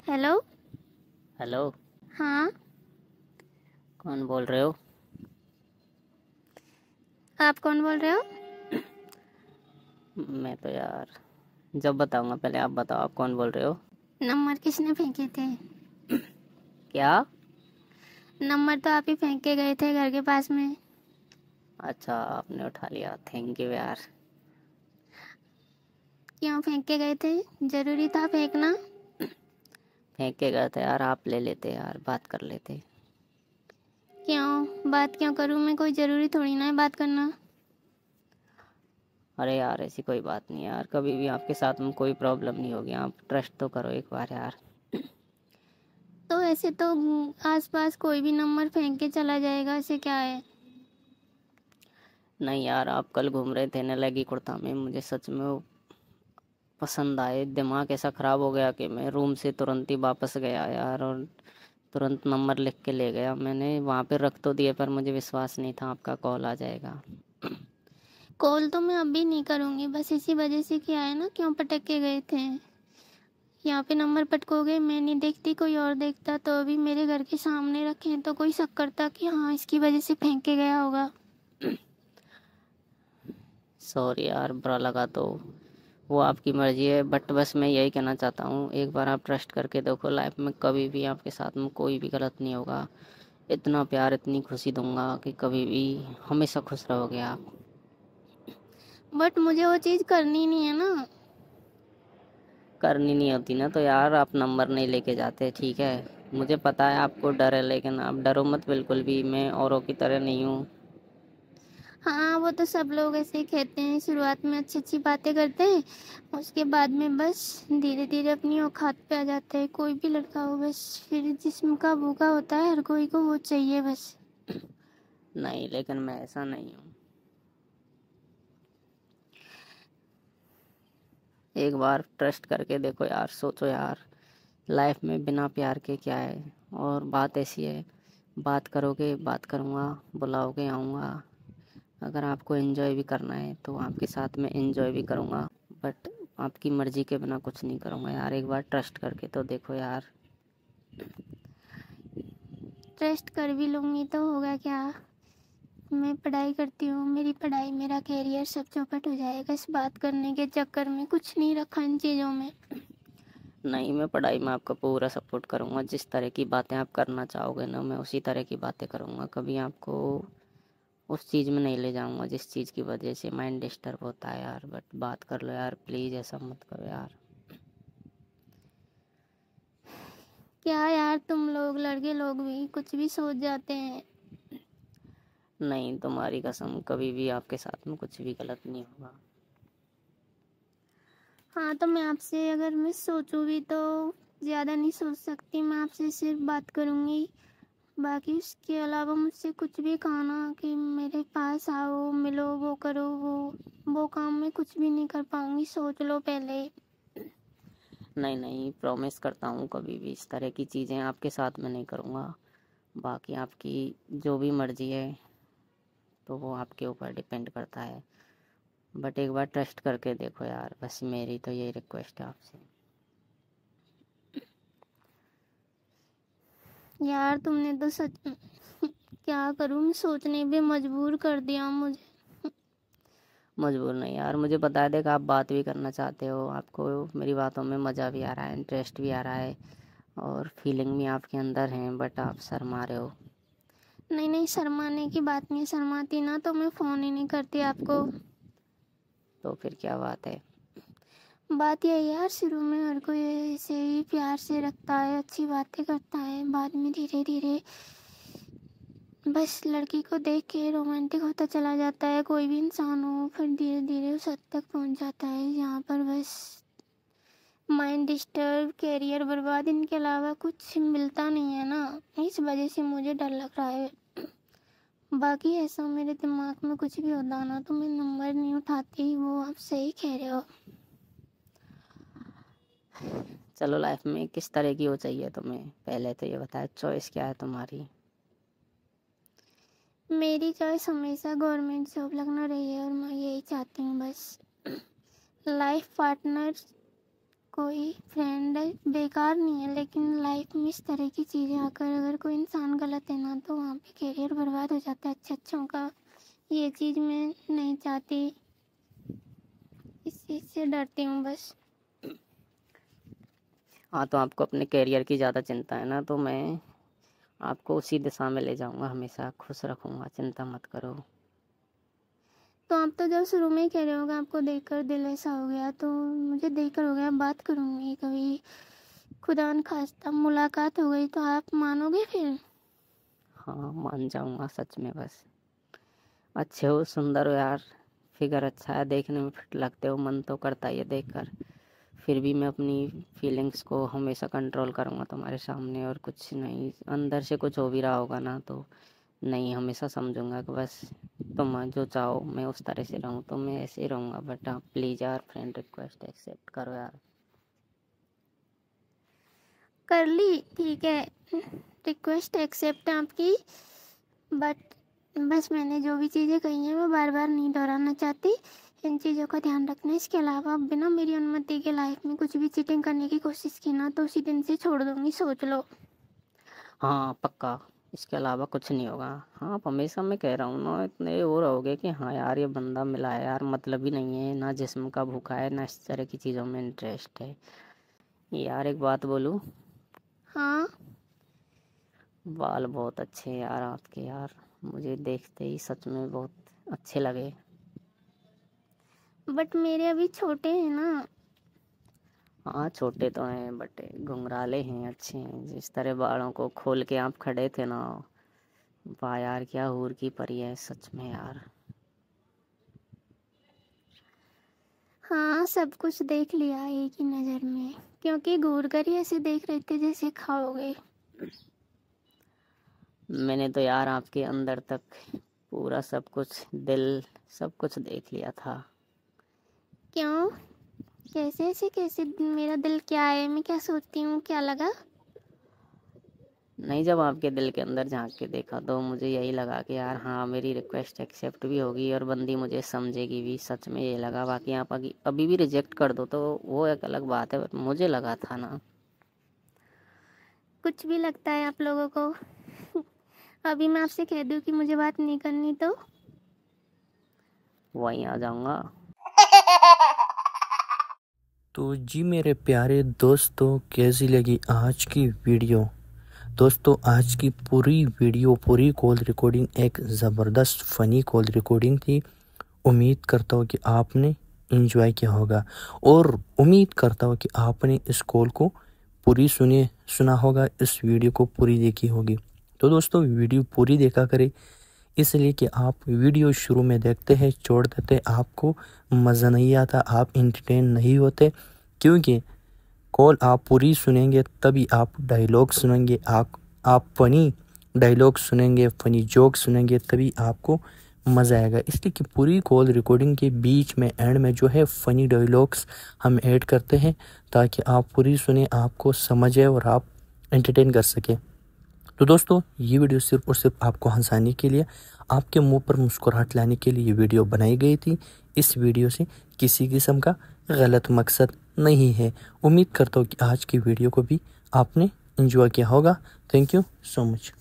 Hello. Hello. हाँ। कौन बोल रहे हो? आप कौन बोल रहे हो? मैं तो यार जब बताऊंगा, पहले आप बताओ, आप कौन बोल रहे हो? नंबर किसने फेंके थे? क्या? नंबर तो आप ही फेंक के गए थे घर के पास में। अच्छा, आपने उठा लिया, थैंक यू यार। क्यों फेंक के गए थे? जरूरी था फेंकना? फेंक के गए थे यार, आप ले लेते यार, बात कर लेते। क्यों बात क्यों करूँ मैं? कोई ज़रूरी थोड़ी ना है बात करना। अरे यार, ऐसी कोई बात नहीं यार, कभी भी आपके साथ में कोई प्रॉब्लम नहीं होगी, आप ट्रस्ट तो करो एक बार यार। तो ऐसे तो आसपास कोई भी नंबर फेंक के चला जाएगा, ऐसे क्या है? नहीं यार, आप कल घूम रहे थे ना लेगी कुर्ता में, मुझे सच में वो पसंद आए, दिमाग ऐसा ख़राब हो गया कि मैं रूम से तुरंत ही वापस गया यार, और तुरंत नंबर लिख के ले गया। मैंने वहाँ पे रख तो दिए, पर मुझे विश्वास नहीं था आपका कॉल आ जाएगा। कॉल तो मैं अभी नहीं करूँगी, बस इसी वजह से क्या है ना, क्यों पटक के गए थे? यहाँ पे नंबर पटकोगे, मैं नहीं देखती, कोई और देखता तो अभी मेरे घर के सामने रखे हैं तो कोई शक करता कि हाँ इसकी वजह से फेंक के गया होगा। सॉरी यार, बुरा लगा तो वो आपकी मर्ज़ी है, बट बस मैं यही कहना चाहता हूँ, एक बार आप ट्रस्ट करके देखो, लाइफ में कभी भी आपके साथ में कोई भी गलत नहीं होगा। इतना प्यार, इतनी खुशी दूंगा कि कभी भी हमेशा खुश रहोगे आप। बट मुझे वो चीज़ करनी नहीं है ना। करनी नहीं होती ना तो यार आप नंबर नहीं लेके जाते, ठीक है? मुझे पता है आपको डर है, लेकिन आप डरो मत बिल्कुल भी, मैं औरों की तरह नहीं हूँ। हाँ, वो तो सब लोग ऐसे ही कहते हैं, शुरुआत में अच्छी अच्छी बातें करते हैं, उसके बाद में बस धीरे धीरे अपनी औकात पे आ जाते हैं। कोई भी लड़का हो, बस फिर जिस्म का भूखा होता है, हर कोई को वो चाहिए बस। नहीं, लेकिन मैं ऐसा नहीं हूँ। एक बार ट्रस्ट करके देखो यार, सोचो यार, लाइफ में बिना प्यार के क्या है। और बात ऐसी है, बात करोगे बात करूँगा, बुलाओगे आऊँगा। अगर आपको एंजॉय भी करना है तो आपके साथ में एंजॉय भी करूँगा, बट आपकी मर्ज़ी के बिना कुछ नहीं करूँगा यार, एक बार ट्रस्ट करके तो देखो यार। ट्रस्ट कर भी लूँगी तो होगा क्या? मैं पढ़ाई करती हूँ, मेरी पढ़ाई मेरा कैरियर सब चौपट हो जाएगा इस बात करने के चक्कर में। कुछ नहीं रखा इन चीज़ों में। नहीं, मैं पढ़ाई में आपका पूरा सपोर्ट करूँगा, जिस तरह की बातें आप करना चाहोगे ना, मैं उसी तरह की बातें करूँगा। कभी आपको उस चीज़ में नहीं ले जाऊँगा जिस चीज़ की वजह से माइंड डिस्टर्ब होता है यार, बट बात कर लो यार, प्लीज़ ऐसा मत करो यार। क्या यार, तुम लोग लड़के लोग भी कुछ भी सोच जाते हैं। नहीं, तुम्हारी कसम, कभी भी आपके साथ में कुछ भी गलत नहीं होगा। हाँ, तो मैं आपसे अगर मैं सोचूं भी तो ज़्यादा नहीं सोच सकती। मैं आपसे सिर्फ बात करूँगी, बाकी उसके अलावा मुझसे कुछ भी कहा ना कि मेरे पास आओ, मिलो, वो करो, वो काम मैं कुछ भी नहीं कर पाऊँगी। सोच लो पहले। नहीं नहीं, प्रॉमिस करता हूँ, कभी भी इस तरह की चीज़ें आपके साथ में नहीं करूँगा। बाकी आपकी जो भी मर्ज़ी है तो वो आपके ऊपर डिपेंड करता है, बट एक बार ट्रस्ट करके देखो यार, बस मेरी तो यही रिक्वेस्ट है आपसे। यार तुमने तो सच क्या करूँ, मैं सोचने पे मजबूर कर दिया मुझे। मजबूर नहीं यार, मुझे पता है, देख आप बात भी करना चाहते हो, आपको मेरी बातों में मज़ा भी आ रहा है, इंटरेस्ट भी आ रहा है, और फीलिंग भी आपके अंदर है, बट आप शर्मा रहे हो। नहीं नहीं, शर्माने की बात नहीं, शर्माती ना तो मैं फ़ोन ही नहीं करती आपको। तो फिर क्या बात है? बात यही है यार, शुरू में हर कोई ऐसे ही प्यार से रखता है, अच्छी बातें करता है, बाद में धीरे धीरे बस लड़की को देख के रोमांटिक होता चला जाता है। कोई भी इंसान हो, फिर धीरे धीरे उस हद तक पहुंच जाता है यहाँ पर बस माइंड डिस्टर्ब, कैरियर बर्बाद, इनके अलावा कुछ मिलता नहीं है ना। इस वजह से मुझे डर लग रहा है। बाकी ऐसा मेरे दिमाग में कुछ भी होता ना तो मैं नंबर नहीं उठाती, वो आप सही कह रहे हो। चलो, लाइफ में किस तरह की हो चाहिए तुम्हें, पहले तो ये बताया, चॉइस क्या है तुम्हारी? मेरी चॉइस हमेशा गवर्नमेंट जॉब लगना रही है और मैं यही चाहती हूँ बस। लाइफ पार्टनर कोई फ्रेंड बेकार नहीं है, लेकिन लाइफ में इस तरह की चीज़ें आकर अगर कोई इंसान गलत है ना तो वहाँ पे करियर बर्बाद हो जाता है अच्छों का। ये चीज़ मैं नहीं चाहती, इस चीज़ से डरती हूँ बस। हाँ, तो आपको अपने करियर की ज़्यादा चिंता है ना, तो मैं आपको उसी दिशा में ले जाऊंगा, हमेशा खुश रखूंगा, चिंता मत करो। तो आप तो जब शुरू में ही कह रहे होगे आपको देखकर दिल ऐसा हो गया, तो मुझे देखकर हो गया, बात करूँगी कभी खुदा न खास्ता मुलाकात हो गई तो आप मानोगे फिर? हाँ, मान जाऊंगा सच में। बस अच्छे हो, सुंदर हो यार, फिगर अच्छा है, देखने में फिट लगते हो, मन तो करता ही है देखकर। फिर भी मैं अपनी फीलिंग्स को हमेशा कंट्रोल करूँगा तुम्हारे सामने, और कुछ नहीं, अंदर से कुछ हो भी रहा होगा ना तो नहीं, हमेशा समझूंगा कि बस तुम जो चाहो मैं उस तरह से रहूँ, तो मैं ऐसे ही रहूँगा। बट हाँ प्लीज़ यार, फ्रेंड रिक्वेस्ट एक्सेप्ट करो यार। कर ली, ठीक है, रिक्वेस्ट एक्सेप्ट आपकी, बट बस मैंने जो भी चीज़ें कही हैं मैं बार बार नहीं दोहराना चाहती, इन चीज़ों का ध्यान रखना। इसके अलावा बिना मेरी अनुमति के लाइफ में कुछ भी चीटिंग करने की कोशिश की ना तो उसी दिन से छोड़ दूँगी, सोच लो। हाँ पक्का, इसके अलावा कुछ नहीं होगा। हाँ, आप हमेशा, मैं कह रहा हूँ ना, इतने वो रहोगे कि हाँ यार ये बंदा मिला है यार, मतलब ही नहीं है, ना जिस्म का भूखा है, ना इस तरह की चीज़ों में इंटरेस्ट है। यार एक बात बोलूँ? हाँ, बाल बहुत अच्छे हैं यार आपके, यार मुझे देखते ही सच में बहुत अच्छे लगे। बट मेरे अभी छोटे हैं ना। हाँ छोटे तो हैं बट घुंघराले हैं, अच्छे हैं। जिस तरह बालों को खोल के आप खड़े थे ना, वाह यार क्या हूर की परी है सच में यार। हाँ, सब कुछ देख लिया एक ही नज़र में, क्योंकि घूर कर ही ऐसे देख रहे थे जैसे खाओगे। मैंने तो यार आपके अंदर तक पूरा सब कुछ, दिल सब कुछ देख लिया था। क्यों? कैसे ऐसे कैसे? मेरा दिल क्या है, मैं क्या सोचती हूँ, क्या लगा? नहीं, जब आपके दिल के अंदर झांक के देखा तो मुझे यही लगा कि यार हाँ मेरी रिक्वेस्ट एक्सेप्ट भी होगी और बंदी मुझे समझेगी भी, सच में ये लगा। बाकी आप अभी भी रिजेक्ट कर दो तो वो एक अलग बात है, बट मुझे लगा था ना। कुछ भी लगता है आप लोगों को? अभी मैं आपसे कह दूँ कि मुझे बात नहीं करनी तो? वहीं आ जाऊंगा। तो जी मेरे प्यारे दोस्तों, कैसी लगी आज की वीडियो? दोस्तों आज की पूरी वीडियो, पूरी कॉल रिकॉर्डिंग एक ज़बरदस्त फ़नी कॉल रिकॉर्डिंग थी। उम्मीद करता हूँ कि आपने एंजॉय किया होगा, और उम्मीद करता हूँ कि आपने इस कॉल को पूरी सुना होगा, इस वीडियो को पूरी देखी होगी। तो दोस्तों वीडियो पूरी देखा करें, इसलिए कि आप वीडियो शुरू में देखते हैं, छोड़ देते, आपको मज़ा नहीं आता, आप इंटरटेन नहीं होते। क्योंकि कॉल आप पूरी सुनेंगे तभी आप डायलॉग सुनेंगे, आप फ़नी डायलॉग सुनेंगे, फ़नी जोक सुनेंगे, तभी आपको मज़ा आएगा। इसलिए कि पूरी कॉल रिकॉर्डिंग के बीच में, एंड में जो है फ़नी डायलॉग्स हम ऐड करते हैं, ताकि आप पूरी सुने, आपको समझे और आप एंटरटेन कर सकें। तो दोस्तों ये वीडियो सिर्फ और सिर्फ आपको हंसाने के लिए, आपके मुंह पर मुस्कुराहट लाने के लिए ये वीडियो बनाई गई थी। इस वीडियो से किसी किस्म का गलत मकसद नहीं है। उम्मीद करता हूँ कि आज की वीडियो को भी आपने एंजॉय किया होगा। Thank you so much.